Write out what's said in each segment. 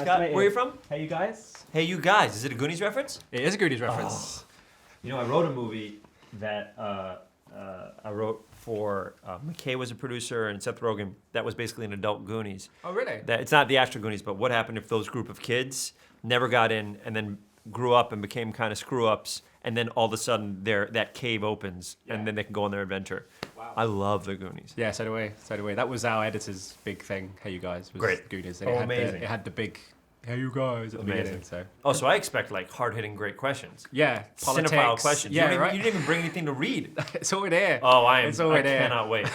Scott. Where are you from? Hey, you guys. Hey, you guys. Is it a Goonies reference? It is a Goonies reference. You know, I wrote a movie that I wrote for McKay was a producer and Seth Rogen. That was basically an adult Goonies. Oh, really? That it's not the actual Goonies, but what happened if those group of kids never got in and then grew up and became kind of screw-ups, and then all of a sudden that cave opens and then they can go on their adventure. Wow. I love the Goonies. Yeah, so do we. So do we. That was our editor's big thing. Hey, you guys. Was Great. Goonies. Oh, amazing. It had the big. Hey, you guys. At the Amazing. beginning. So. Oh, so I expect like hard-hitting, great questions. Yeah. Cinephile Politics. questions. Yeah, You didn't even bring anything to read. It's all in here. Oh, I It's all in here. cannot wait.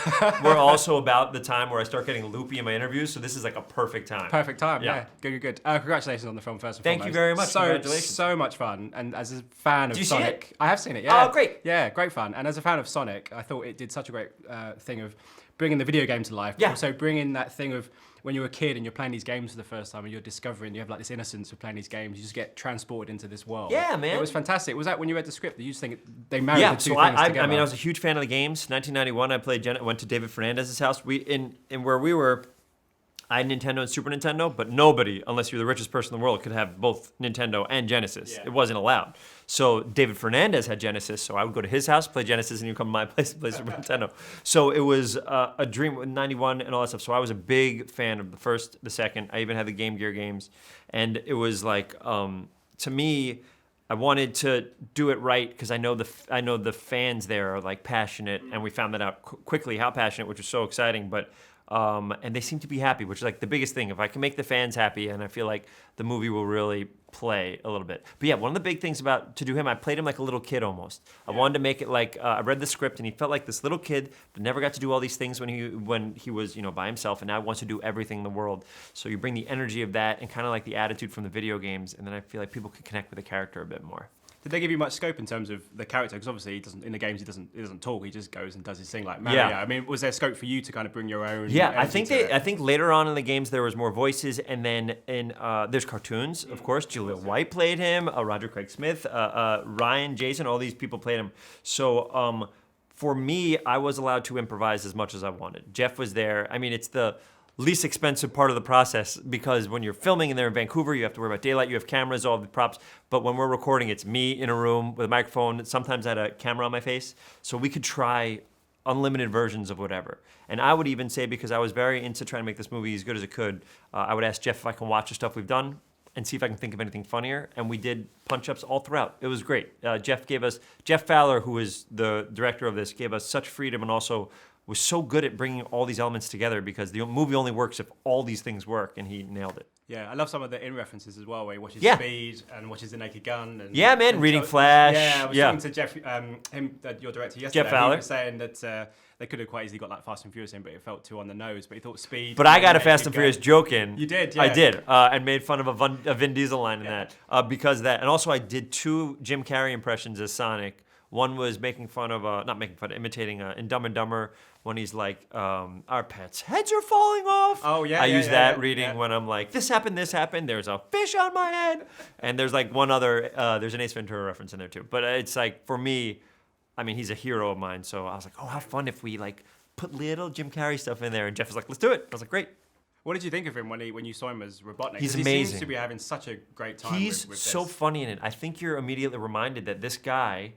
We're also about the time where I start getting loopy in my interviews, so this is like a perfect time. Perfect time. Yeah. Yeah. Good. Congratulations on the film first and Thank foremost. you very much. So Congratulations. so much fun, and as a fan of Did you see Sonic, it? I have seen it. Yeah. Oh, great. Yeah, great fun. And as a fan of Sonic, I thought it did such a great thing of bringing the video game to life. Yeah. But also bringing that thing of when you're a kid and you're playing these games for the first time and you're discovering you have like this innocence of playing these games. You just get transported into this world. Yeah, man. It was fantastic. Was that when you read the script? Did you just think they married Yeah, the two so things I together? mean, I was a huge fan of the games. 1991, I played. Went to David Fernandez's house. We in where we were. I had Nintendo and Super Nintendo, but nobody, unless you're the richest person in the world, could have both Nintendo and Genesis. Yeah. It wasn't allowed. So David Fernandez had Genesis, so I would go to his house, play Genesis, and he'd come to my place to play Super Nintendo. So it was a dream with 91 and all that stuff. So I was a big fan of the first, the second. I even had the Game Gear games. And it was like, to me, I wanted to do it right because I know the fans there are like passionate, and we found that out quickly how passionate, which was so exciting. But and they seem to be happy, which is like the biggest thing. If I can make the fans happy, and I feel like the movie will really play a little bit. But yeah, one of the big things about to do him, I played him like a little kid almost. I wanted to make it like I read the script, and he felt like this little kid that never got to do all these things when he was by himself, and now wants to do everything in the world. So you bring the energy of that and kind of like the attitude from the video games, and then I feel like people can connect with the character a bit more. Did they give you much scope in terms of the character? Because obviously he doesn't in the games. He doesn't talk. He just goes and does his thing like Mario. Yeah. I mean, was there scope for you to kind of bring your own? Yeah, I energy think to it? I think later on in the games there was more voices, and then there's cartoons, of course. Julia White played him, Roger Craig Smith, Ryan, Jason, all these people played him. So for me, I was allowed to improvise as much as I wanted. Jeff was there. I mean, it's the least expensive part of the process because when you're filming and they're in Vancouver, you have to worry about daylight, you have cameras, all the props. But when we're recording, it's me in a room with a microphone. Sometimes I had a camera on my face. So we could try unlimited versions of whatever. And I would even say, because I was very into trying to make this movie as good as it could, I would ask Jeff if I can watch the stuff we've done and see if I can think of anything funnier. And we did punch-ups all throughout. It was great. Jeff Fowler, who is the director of this, gave us such freedom and also was so good at bringing all these elements together because the movie only works if all these things work, and he nailed it. Yeah, I love some of the in references as well, where he watches Speed and watches The Naked Gun. And, yeah, man, reading Flash. Yeah, I was talking to Jeff, your director yesterday. Jeff Fowler. He was saying that they could have quite easily got like Fast and Furious in, but it felt too on the nose. But he thought Speed. But I got a Fast and Furious joke in. You did, yeah. I did, and made fun of a Vin Diesel line in that because of that. And also I did 2 Jim Carrey impressions as Sonic. One was making fun of, imitating in Dumb and Dumber when he's like, our pets' heads are falling off. Oh, yeah. I use that reading when I'm like, this happened, there's a fish on my head. And there's like one other, there's an Ace Ventura reference in there too. But it's like, for me, I mean, he's a hero of mine. So I was like, oh, how fun if we like put little Jim Carrey stuff in there. And Jeff was like, let's do it. I was like, great. What did you think of him when you saw him as Robotnik? He's amazing. He seems amazing. to be having such a great time He's with so this. funny in it. I think you're immediately reminded that this guy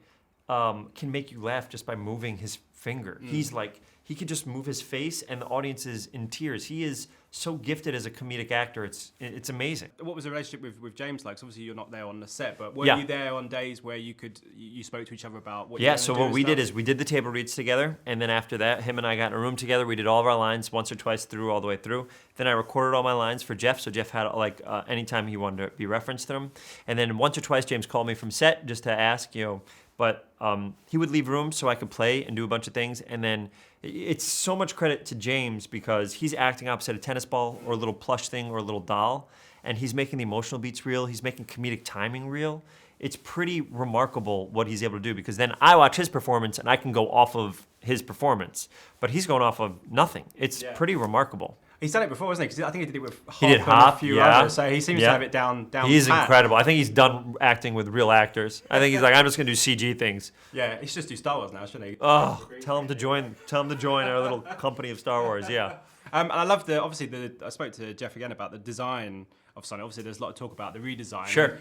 can make you laugh just by moving his finger. He's like, he can just move his face and the audience is in tears. He is so gifted as a comedic actor. It's amazing. What was the relationship with James like? 'Cause obviously you're not there on the set, but were Yeah. you there on days where you spoke to each other about what you Yeah, were so gonna do what and we did stuff? is we did the table reads together, and then after that, him and I got in a room together. We did all of our lines once or twice through, all the way through. Then I recorded all my lines for Jeff, so Jeff had like anytime he wanted to be referenced to them. And then once or twice, James called me from set just to ask, but he would leave rooms so I could play and do a bunch of things. And then it's so much credit to James because he's acting opposite a tennis ball or a little plush thing or a little doll, and he's making the emotional beats real. He's making comedic timing real. It's pretty remarkable what he's able to do because then I watch his performance and I can go off of his performance, but he's going off of nothing. It's pretty remarkable. He's done it before, hasn't he? 'Cause I think he did it with Hop He did and Hop, a few yeah. others, so he seems to have it down He's pat. incredible. I think he's done acting with real actors. I think he's like, I'm just gonna do CG things. Yeah, he should just do Star Wars now, shouldn't he? Oh, tell him to join our little company of Star Wars. Yeah. And I love obviously I spoke to Jeff again about the design of Sonic. Obviously, there's a lot of talk about the redesign. Sure.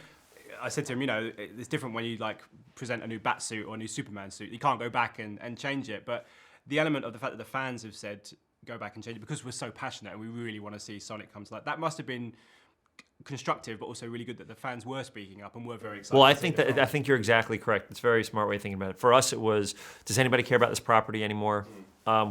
I said to him, it's different when you like present a new Batsuit or a new Superman suit. You can't go back and change it. But the element of the fact that the fans have said go back and change it because we're so passionate and we really want to see Sonic come to life. That must have been constructive, but also really good that the fans were speaking up and were very excited. Well, I think you're exactly correct. It's a very smart way of thinking about it. For us, it was, does anybody care about this property anymore?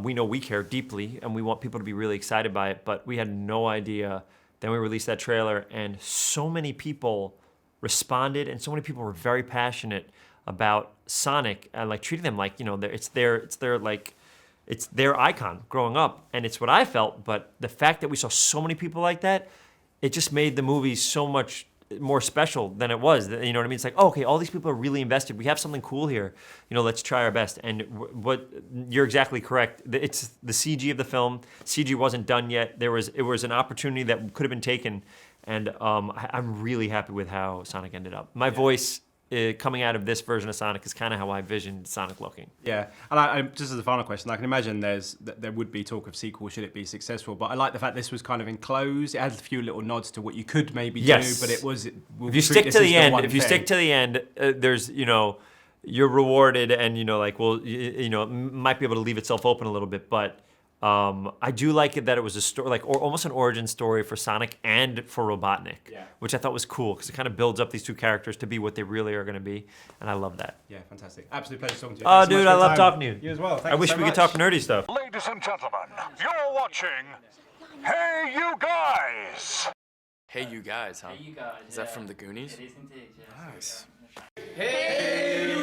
We know we care deeply, and we want people to be really excited by it, but we had no idea. Then we released that trailer, and so many people responded, and so many people were very passionate about Sonic and like treating them like, it's their icon growing up, and it's what I felt. But the fact that we saw so many people like that, it just made the movie so much more special than it was. You know what I mean? It's like, oh, okay, all these people are really invested. We have something cool here. Let's try our best. And what you're exactly correct. It's the CG of the film. CG wasn't done yet. It was an opportunity that could have been taken, and I'm really happy with how Sonic ended up. My voice coming out of this version of Sonic is kind of how I envisioned Sonic looking. Yeah, and I just as a final question, I can imagine there would be talk of sequel should it be successful, but I like the fact this was kind of enclosed. It had a few little nods to what you could maybe do, but it was. If you stick to the end, there's you're rewarded, and it might be able to leave itself open a little bit, but. I do like it that it was a story, almost an origin story for Sonic and for Robotnik, which I thought was cool because it kind of builds up these two characters to be what they really are going to be, and I love that. Yeah, fantastic. Absolute pleasure talking to you. Oh, dude, I love talking to you. You as well. I wish we could talk nerdy stuff. Ladies and gentlemen, you're watching Hey You Guys! Hey You Guys, huh? Hey, you guys. Is that from the Goonies? It is indeed, yes. Nice. Hey,